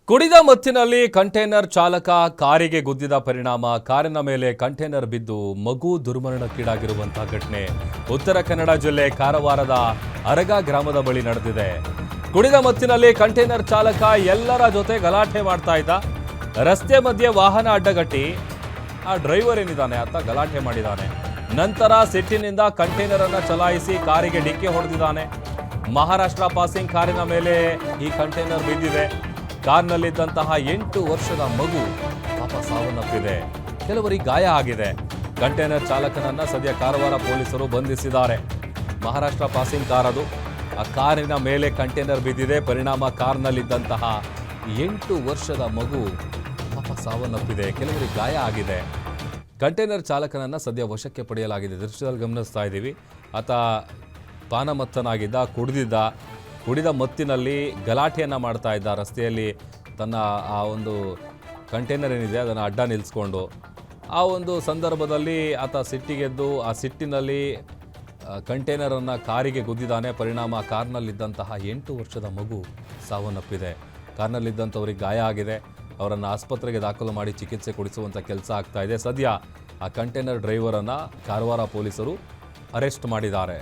ಕುಡಿದ ಮತ್ತಿನಲ್ಲಿ ಕಂಟೈನರ್ ಚಾಲಕ ಕಾರಿಗೆ ಗುದ್ದಿದ ಪರಿಣಾಮ ಕಾರಿನ ಮೇಲೆ ಕಂಟೈನರ್ ಬಿದ್ದು ಮಗು ದುರ್ಮರಣಕ್ಕೀಡಾಗಿರುವಂತಹ ಘಟನೆ ಉತ್ತರ ಕನ್ನಡ ಜಿಲ್ಲೆ ಕಾರವಾರದ ಅರಗ ಗ್ರಾಮದ ಬಳಿ ನಡೆದಿದೆ. ಕುಡಿದ ಮತ್ತಿನಲ್ಲಿ ಕಂಟೈನರ್ ಚಾಲಕ ಎಲ್ಲರ ಜೊತೆ ಗಲಾಟೆ ಮಾಡ್ತಾ ಇದ್ದ. ರಸ್ತೆ ಮಧ್ಯೆ ವಾಹನ ಅಡ್ಡಗಟ್ಟಿ ಆ ಡ್ರೈವರ್ ಏನಿದ್ದಾನೆ ಆತ ಗಲಾಟೆ ಮಾಡಿದ್ದಾನೆ. ನಂತರ ಸಿಟ್ಟಿನಿಂದ ಕಂಟೈನರ್ ಅನ್ನು ಚಲಾಯಿಸಿ ಕಾರಿಗೆ ಡಿಕ್ಕಿ ಹೊಡೆದಿದ್ದಾನೆ. ಮಹಾರಾಷ್ಟ್ರ ಪಾಸಿಂಗ್ ಕಾರಿನ ಮೇಲೆ ಈ ಕಂಟೈನರ್ ಬಿದ್ದಿದೆ. ಕಾರ್ನಲ್ಲಿದ್ದಂತಹ 8 ವರ್ಷದ ಮಗು ಪಾಪ ಸಾವನ್ನಪ್ಪಿದೆ. ಕೆಲವರಿಗೆ ಗಾಯ ಆಗಿದೆ. ಕಂಟೈನರ್ ಚಾಲಕನನ್ನ ಸದ್ಯ ಕಾರವಾರ ಪೊಲೀಸರು ಬಂಧಿಸಿದ್ದಾರೆ. ಮಹಾರಾಷ್ಟ್ರ ಪಾಸಿಂಗ್ ಕಾರ್ ಅದು. ಆ ಕಾರಿನ ಮೇಲೆ ಕಂಟೈನರ್ ಬಿದ್ದಿದೆ. ಪರಿಣಾಮ ಕಾರ್ನಲ್ಲಿದ್ದಂತಹ 8 ವರ್ಷದ ಮಗು ಪಾಪ ಸಾವನ್ನಪ್ಪಿದೆ. ಕೆಲವರಿಗೆ ಗಾಯ ಆಗಿದೆ. ಕಂಟೈನರ್ ಚಾಲಕನನ್ನ ಸದ್ಯ ವಶಕ್ಕೆ ಪಡೆಯಲಾಗಿದೆ. ದೃಶ್ಯದಲ್ಲಿ ಗಮನಿಸ್ತಾ ಇದ್ದೀವಿ. ಆತ ಪಾನಮತ್ತನಾಗಿದ್ದ, ಕುಡಿದ ಮತ್ತಿನಲ್ಲಿ ಗಲಾಟೆಯನ್ನು ಮಾಡ್ತಾ ಇದ್ದ. ರಸ್ತೆಯಲ್ಲಿ ತನ್ನ ಆ ಒಂದು ಕಂಟೈನರ್ ಏನಿದೆ ಅದನ್ನು ಅಡ್ಡ ನಿಲ್ಲಿಸ್ಕೊಂಡು ಆ ಒಂದು ಸಂದರ್ಭದಲ್ಲಿ ಆತ ಸಿಟ್ಟಿಗೆದ್ದು ಆ ಸಿಟ್ಟಿನಲ್ಲಿ ಕಂಟೈನರನ್ನು ಕಾರಿಗೆ ಗುದ್ದಿದ್ದಾನೆ. ಪರಿಣಾಮ ಕಾರ್ನಲ್ಲಿದ್ದಂತಹ 8 ವರ್ಷದ ಮಗು ಸಾವನ್ನಪ್ಪಿದೆ. ಕಾರ್ನಲ್ಲಿದ್ದಂಥವ್ರಿಗೆ ಗಾಯ ಆಗಿದೆ. ಅವರನ್ನು ಆಸ್ಪತ್ರೆಗೆ ದಾಖಲು ಮಾಡಿ ಚಿಕಿತ್ಸೆ ಕೊಡಿಸುವಂಥ ಕೆಲಸ ಆಗ್ತಾ ಇದೆ. ಸದ್ಯ ಆ ಕಂಟೈನರ್ ಡ್ರೈವರನ್ನು ಕಾರವಾರ ಪೊಲೀಸರು ಅರೆಸ್ಟ್ ಮಾಡಿದ್ದಾರೆ.